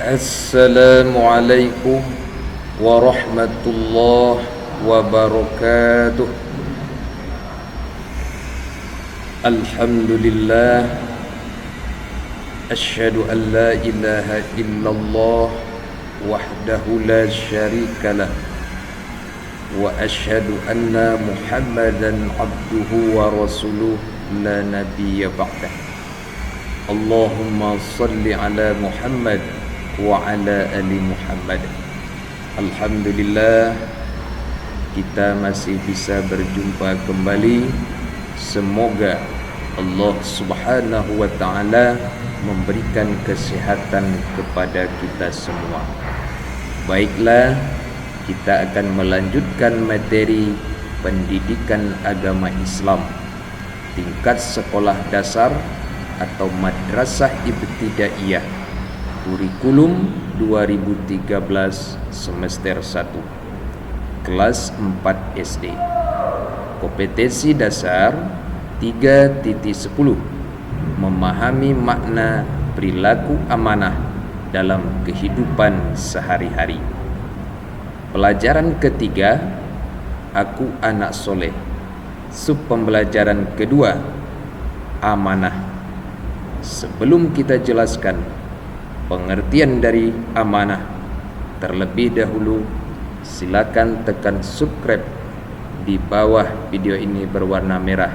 Assalamualaikum warahmatullahi wabarakatuh. Alhamdulillah, asyhadu an la ilaha illallah wahdahu la syarikalah, wa asyhadu anna Muhammadan abduhu wa rasuluh la nabiyya ba'dah. Allahumma salli ala Muhammad wa ala ali Muhammad. Alhamdulillah, kita masih bisa berjumpa kembali. Semoga Allah Subhanahu wa ta'ala memberikan kesehatan kepada kita semua. Baiklah, kita akan melanjutkan materi pendidikan agama Islam tingkat sekolah dasar atau madrasah ibtidaiyah, kurikulum 2013 semester 1, kelas 4 SD. Kompetensi dasar 3.10, memahami makna perilaku amanah dalam kehidupan sehari-hari. Pelajaran ketiga, aku anak soleh. Sub pembelajaran kedua, amanah. Sebelum kita jelaskan pengertian dari amanah, terlebih dahulu silakan tekan subscribe di bawah video ini berwarna merah,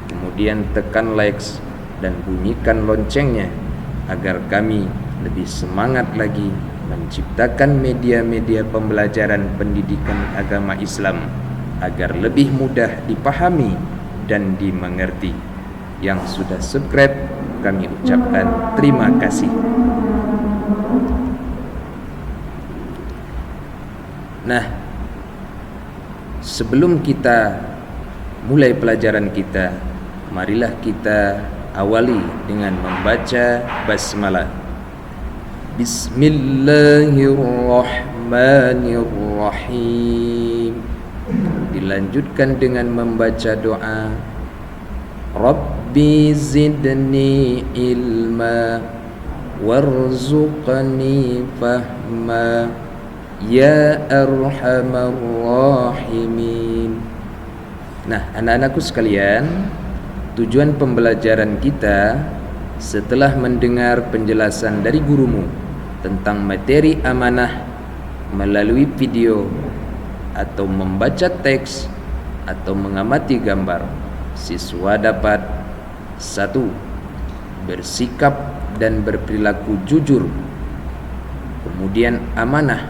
kemudian tekan likes dan bunyikan loncengnya agar kami lebih semangat lagi menciptakan media-media pembelajaran pendidikan agama Islam agar lebih mudah dipahami dan dimengerti. Yang sudah subscribe, kami ucapkan terima kasih. Nah, sebelum kita mulai pelajaran kita, marilah kita awali dengan membaca basmalah. Bismillahirrahmanirrahim. Dilanjutkan dengan membaca doa, Rabbi zidni ilma warzuqni fahma ya arhamar rahimin. Nah, anak-anakku sekalian, tujuan pembelajaran kita setelah mendengar penjelasan dari gurumu tentang materi amanah melalui video atau membaca teks atau mengamati gambar, siswa dapat 1. Bersikap dan berperilaku jujur. Kemudian amanah,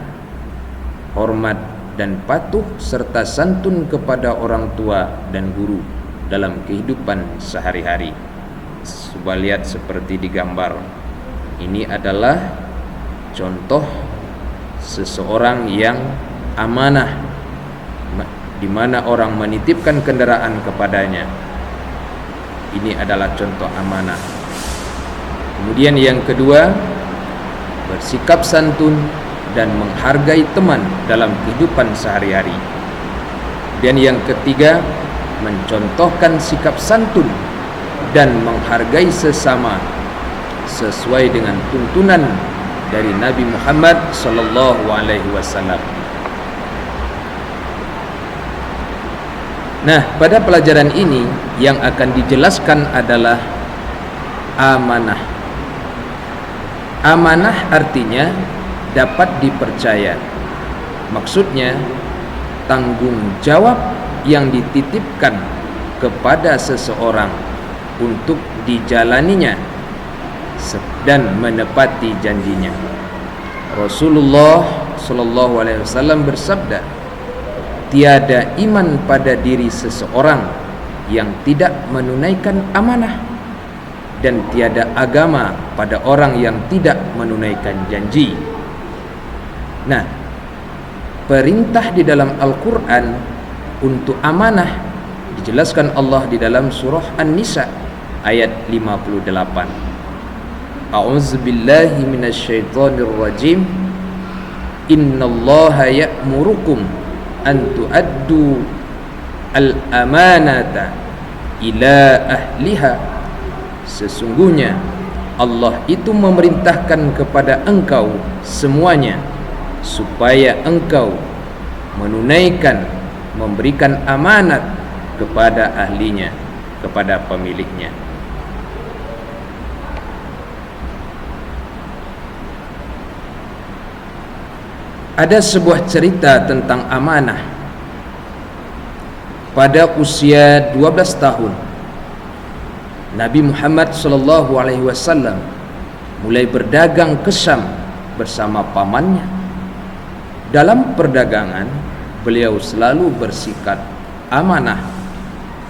hormat dan patuh serta santun kepada orang tua dan guru dalam kehidupan sehari-hari. Coba lihat seperti di gambar. Ini adalah contoh seseorang yang amanah, di mana orang menitipkan kendaraan kepadanya. Ini adalah contoh amanah. Kemudian yang kedua, bersikap santun dan menghargai teman dalam kehidupan sehari-hari. Dan yang ketiga, mencontohkan sikap santun dan menghargai sesama sesuai dengan tuntunan dari Nabi Muhammad sallallahu alaihi wasallam. Nah, pada pelajaran ini yang akan dijelaskan adalah amanah. Amanah artinya dapat dipercaya. Maksudnya tanggung jawab yang dititipkan kepada seseorang untuk dijalaninya dan menepati janjinya. Rasulullah sallallahu alaihi wasallam bersabda, tiada iman pada diri seseorang yang tidak menunaikan amanah, dan tiada agama pada orang yang tidak menunaikan janji. Nah, perintah di dalam Al-Quran untuk amanah dijelaskan Allah di dalam surah An-Nisa ayat 58. A'udzubillahi minasyaitonir rajim. Innallaha ya'murukum an tu'addu al-amanata ila ahliha. Sesungguhnya Allah itu memerintahkan kepada engkau semuanya supaya engkau menunaikan, memberikan amanat kepada ahlinya, kepada pemiliknya. Ada sebuah cerita tentang amanah. Pada usia 12 tahun, Nabi Muhammad SAW mulai berdagang ke Syam bersama pamannya. Dalam perdagangan, beliau selalu bersikap amanah,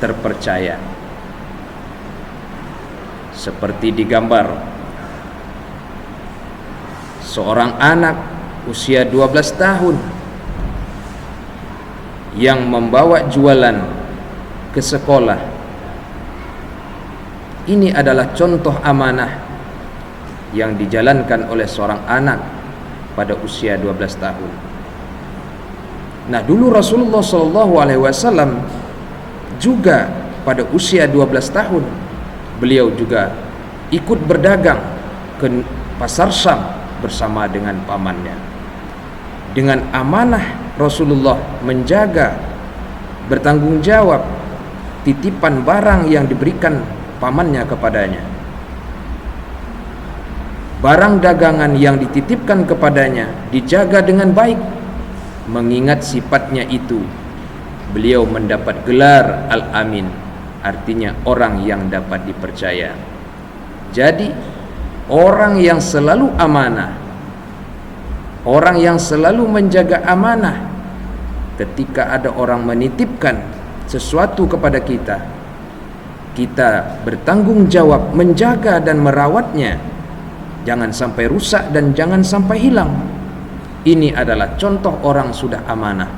terpercaya. Seperti digambar, seorang anak usia 12 tahun yang membawa jualan ke sekolah. Ini adalah contoh amanah yang dijalankan oleh seorang anak pada usia 12 tahun. Nah, dulu Rasulullah SAW juga pada usia 12 tahun beliau juga ikut berdagang ke pasar Syam bersama dengan pamannya. Dengan amanah Rasulullah menjaga, bertanggung jawab titipan barang yang diberikan pamannya kepadanya. Barang dagangan yang dititipkan kepadanya dijaga dengan baik. Mengingat sifatnya itu, beliau mendapat gelar Al-Amin, artinya orang yang dapat dipercaya. Jadi orang yang selalu amanah, orang yang selalu menjaga amanah, ketika ada orang menitipkan sesuatu kepada kita, kita bertanggung jawab menjaga dan merawatnya, jangan sampai rusak dan jangan sampai hilang. Ini adalah contoh orang sudah amanah.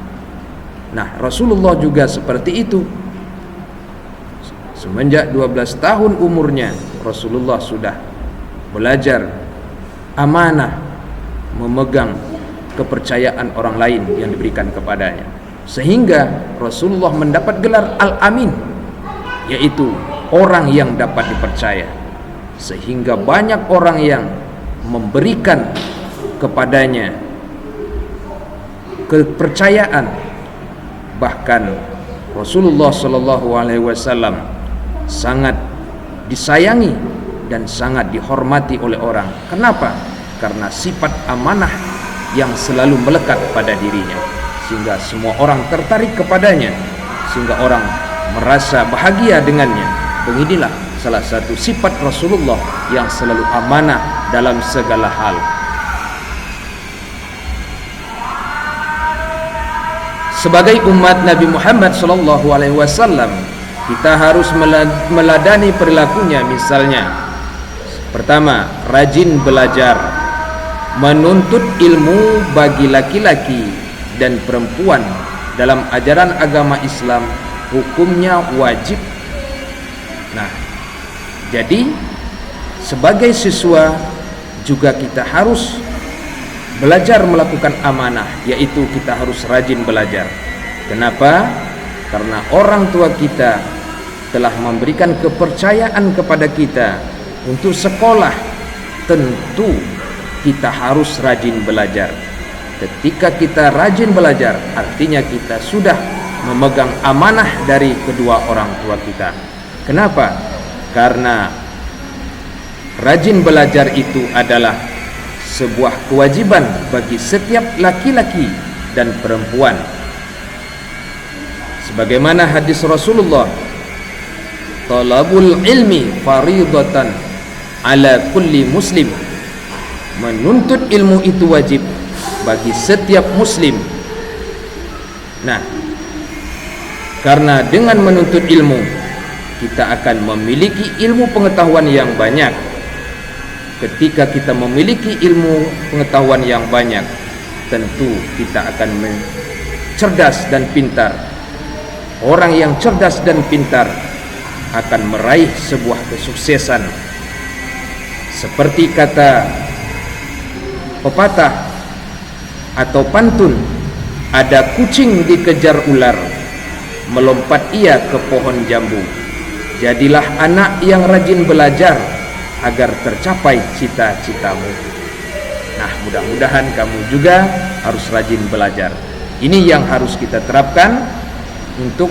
Nah, Rasulullah juga seperti itu. Semenjak 12 tahun umurnya, Rasulullah sudah belajar amanah, memegang kepercayaan orang lain yang diberikan kepadanya, sehingga Rasulullah mendapat gelar Al-Amin, yaitu orang yang dapat dipercaya. Sehingga banyak orang yang memberikan kepadanya kepercayaan. Bahkan Rasulullah SAW sangat disayangi dan sangat dihormati oleh orang. Kenapa? Karena sifat amanah yang selalu melekat pada dirinya, sehingga semua orang tertarik kepadanya, sehingga orang merasa bahagia dengannya. Beginilah salah satu sifat Rasulullah yang selalu amanah dalam segala hal. Sebagai umat Nabi Muhammad SAW, kita harus meladani perilakunya. Misalnya, pertama, rajin belajar, menuntut ilmu bagi laki-laki dan perempuan dalam ajaran agama Islam hukumnya wajib. Nah, jadi sebagai siswa juga kita harus belajar melakukan amanah, yaitu kita harus rajin belajar. Kenapa? Karena orang tua kita telah memberikan kepercayaan kepada kita untuk sekolah. Tentu kita harus rajin belajar. Ketika kita rajin belajar, artinya kita sudah memegang amanah dari kedua orang tua kita. Kenapa? Karena rajin belajar itu adalah sebuah kewajiban bagi setiap laki-laki dan perempuan. Sebagaimana hadis Rasulullah, talabul ilmi faridatan ala kulli muslim. Menuntut ilmu itu wajib bagi setiap muslim. Nah, karena dengan menuntut ilmu, kita akan memiliki ilmu pengetahuan yang banyak. Ketika kita memiliki ilmu pengetahuan yang banyak, tentu kita akan cerdas dan pintar. Orang yang cerdas dan pintar akan meraih sebuah kesuksesan. Seperti kata pepatah atau pantun, ada kucing dikejar ular, melompat ia ke pohon jambu. Jadilah anak yang rajin belajar, agar tercapai cita-citamu. Nah, mudah-mudahan kamu juga harus rajin belajar. Ini yang harus kita terapkan untuk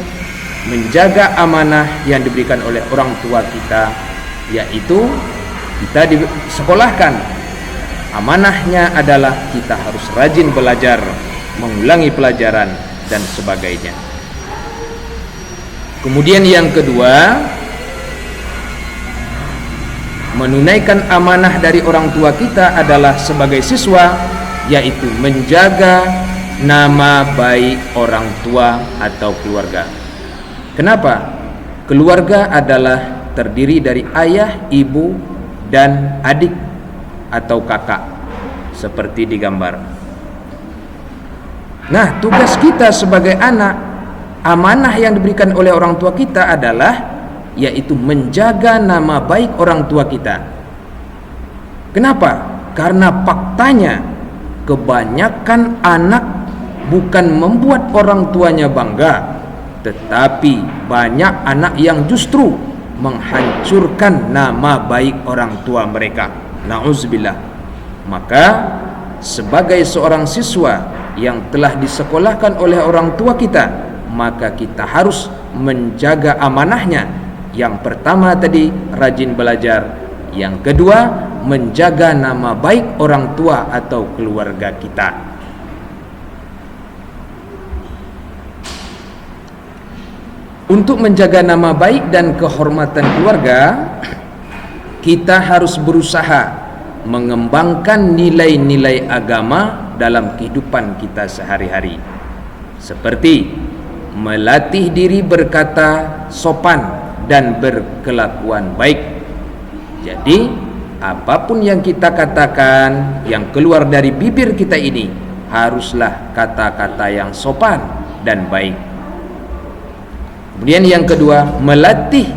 menjaga amanah yang diberikan oleh orang tua kita, yaitu kita disekolahkan. Amanahnya adalah kita harus rajin belajar, mengulangi pelajaran dan sebagainya. Kemudian yang kedua, menunaikan amanah dari orang tua kita adalah sebagai siswa, yaitu menjaga nama baik orang tua atau keluarga. Kenapa? Keluarga adalah terdiri dari ayah, ibu, dan adik atau kakak, seperti di gambar. Nah, tugas kita sebagai anak, amanah yang diberikan oleh orang tua kita adalah yaitu menjaga nama baik orang tua kita. Kenapa? Karena faktanya kebanyakan anak bukan membuat orang tuanya bangga, tetapi banyak anak yang justru menghancurkan nama baik orang tua mereka. Na'udzubillah. Maka sebagai seorang siswa yang telah disekolahkan oleh orang tua kita, maka kita harus menjaga amanahnya. Yang pertama tadi, rajin belajar. Yang kedua, menjaga nama baik orang tua atau keluarga kita. Untuk menjaga nama baik dan kehormatan keluarga, kita harus berusaha mengembangkan nilai-nilai agama dalam kehidupan kita sehari-hari, seperti melatih diri berkata sopan dan berkelakuan baik. Jadi apapun yang kita katakan, yang keluar dari bibir kita ini haruslah kata-kata yang sopan dan baik. Kemudian yang kedua, melatih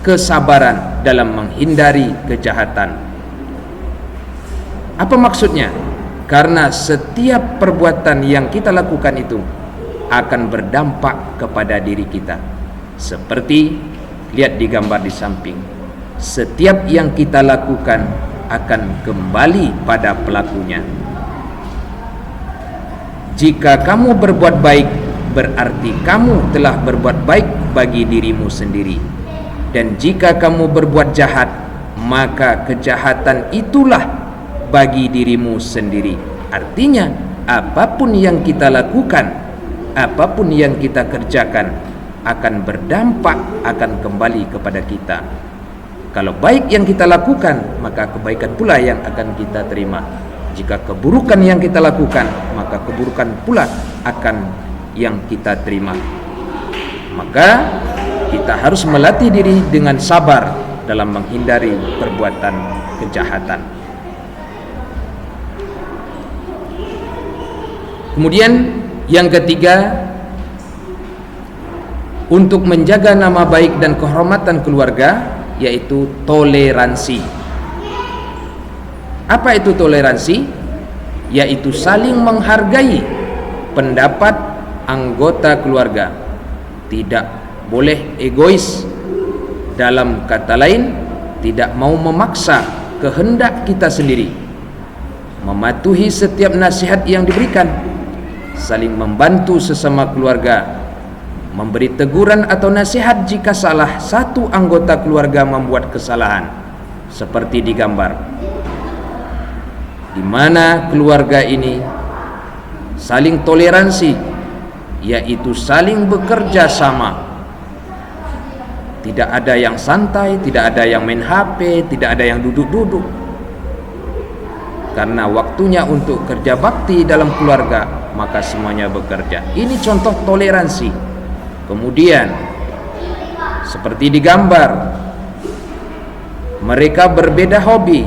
kesabaran dalam menghindari kejahatan. Apa maksudnya? Karena setiap perbuatan yang kita lakukan itu akan berdampak kepada diri kita. Seperti lihat di gambar di samping, setiap yang kita lakukan akan kembali pada pelakunya. Jika kamu berbuat baik, berarti kamu telah berbuat baik bagi dirimu sendiri. Dan jika kamu berbuat jahat, maka kejahatan itulah bagi dirimu sendiri. Artinya, apapun yang kita lakukan, apapun yang kita kerjakan akan berdampak, akan kembali kepada kita. Kalau baik yang kita lakukan, maka kebaikan pula yang akan kita terima. Jika keburukan yang kita lakukan, maka keburukan pula akan yang kita terima. Maka kita harus melatih diri dengan sabar dalam menghindari perbuatan kejahatan. Kemudian yang ketiga, untuk menjaga nama baik dan kehormatan keluarga, yaitu toleransi. Apa itu toleransi? Yaitu saling menghargai pendapat anggota keluarga. Tidak boleh egois. Dalam kata lain, tidak mau memaksa kehendak kita sendiri. Mematuhi setiap nasihat yang diberikan. Saling membantu sesama keluarga. Memberi teguran atau nasihat jika salah satu anggota keluarga membuat kesalahan, seperti di gambar, di mana keluarga ini saling toleransi, yaitu saling bekerja sama. Tidak ada yang santai, tidak ada yang main HP, tidak ada yang duduk-duduk. Karena waktunya untuk kerja bakti dalam keluarga, maka semuanya bekerja. Ini contoh toleransi. Kemudian seperti di gambar, mereka berbeda hobi.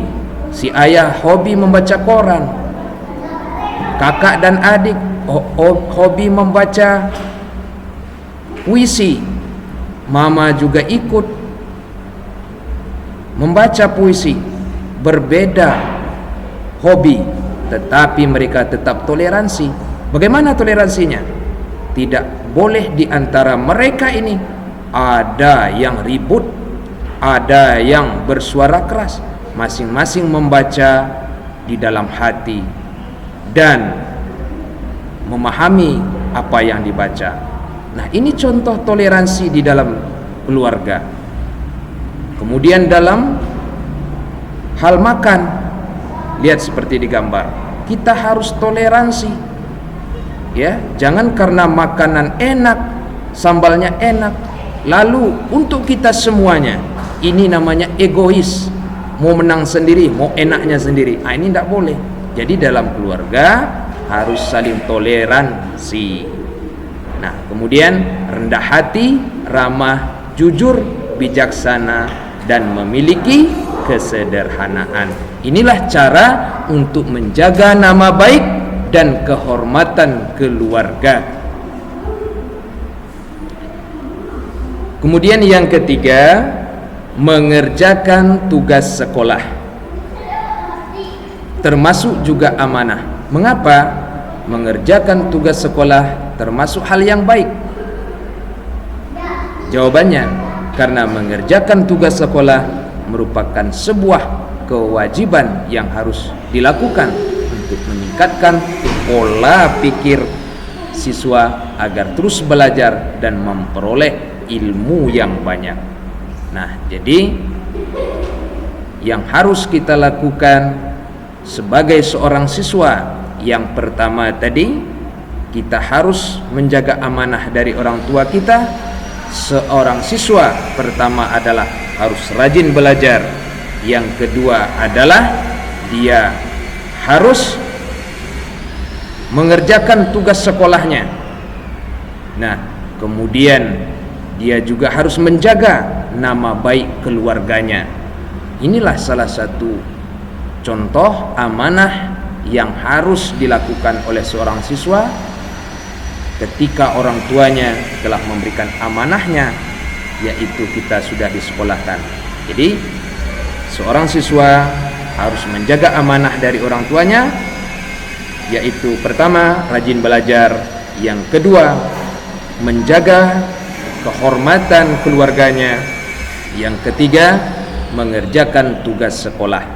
Si ayah hobi membaca koran, kakak dan adik hobi membaca puisi, mama juga ikut membaca puisi. Berbeda hobi, tetapi mereka tetap toleransi. Bagaimana toleransinya? Tidak boleh di antara mereka ini ada yang ribut, ada yang bersuara keras. masing-masing membaca di dalam hati dan memahami apa yang dibaca. Nah, ini contoh toleransi di dalam keluarga. Kemudian dalam hal makan, lihat seperti di gambar, kita harus toleransi, ya. Jangan karena makanan enak, sambalnya enak, lalu untuk kita semuanya, ini namanya egois, mau menang sendiri, mau enaknya sendiri. Nah, ini tidak boleh. Jadi dalam keluarga harus saling toleransi. Nah, kemudian rendah hati, ramah, jujur, bijaksana, dan memiliki kesederhanaan. Inilah cara untuk menjaga nama baik dan kehormatan keluarga. Kemudian yang ketiga, mengerjakan tugas sekolah, termasuk juga amanah. Mengapa? Mengerjakan tugas sekolah termasuk hal yang baik. Jawabannya, karena mengerjakan tugas sekolah merupakan sebuah kewajiban yang harus dilakukan untuk meningkatkan pola pikir siswa agar terus belajar dan memperoleh ilmu yang banyak. Nah, jadi yang harus kita lakukan sebagai seorang siswa, yang pertama tadi, kita harus menjaga amanah dari orang tua kita. Seorang siswa pertama adalah harus rajin belajar. Yang kedua adalah dia harus mengerjakan tugas sekolahnya. Nah, kemudian dia juga harus menjaga nama baik keluarganya. Inilah salah satu contoh amanah yang harus dilakukan oleh seorang siswa ketika orang tuanya telah memberikan amanahnya, yaitu kita sudah disekolahkan. Jadi seorang siswa harus menjaga amanah dari orang tuanya, yaitu pertama rajin belajar, yang kedua menjaga kehormatan keluarganya, yang ketiga mengerjakan tugas sekolah.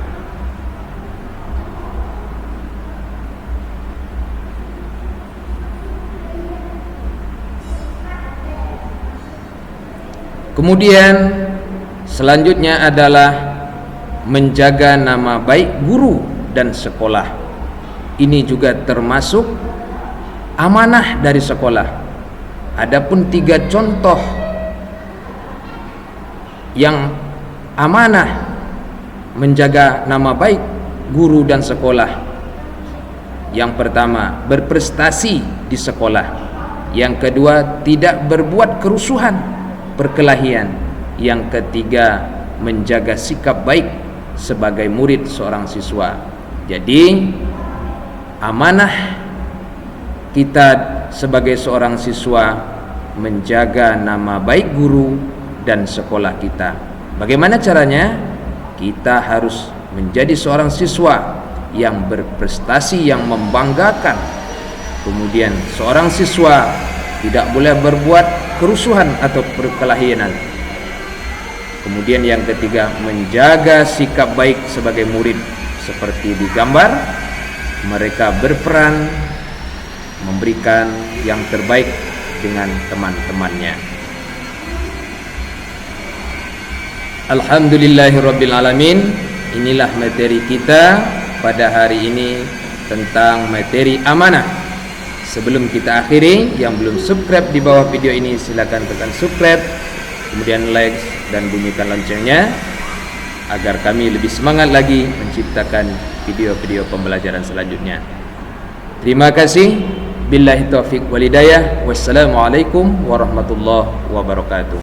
Kemudian selanjutnya adalah menjaga nama baik guru dan sekolah. Ini juga termasuk amanah dari sekolah. Adapun 3 contoh yang amanah menjaga nama baik guru dan sekolah. Yang pertama, berprestasi di sekolah. Yang kedua, tidak berbuat kerusuhan, perkelahian. Yang ketiga, menjaga sikap baik sebagai murid seorang siswa. Jadi amanah kita sebagai seorang siswa menjaga nama baik guru dan sekolah kita. Bagaimana caranya? Kita harus menjadi seorang siswa yang berprestasi, yang membanggakan. Kemudian seorang siswa tidak boleh berbuat kerusuhan atau perkelahian. Kemudian yang ketiga, menjaga sikap baik sebagai murid. Seperti di gambar, mereka berperan memberikan yang terbaik dengan teman-temannya. Alhamdulillahirabbil alamin. Inilah materi kita pada hari ini tentang materi amanah. Sebelum kita akhiri, yang belum subscribe di bawah video ini silakan tekan subscribe, kemudian like dan bunyikan loncengnya agar kami lebih semangat lagi menciptakan video-video pembelajaran selanjutnya. Terima kasih. Billahi taufiq wal hidayah. Wassalamualaikum warahmatullahi wabarakatuh.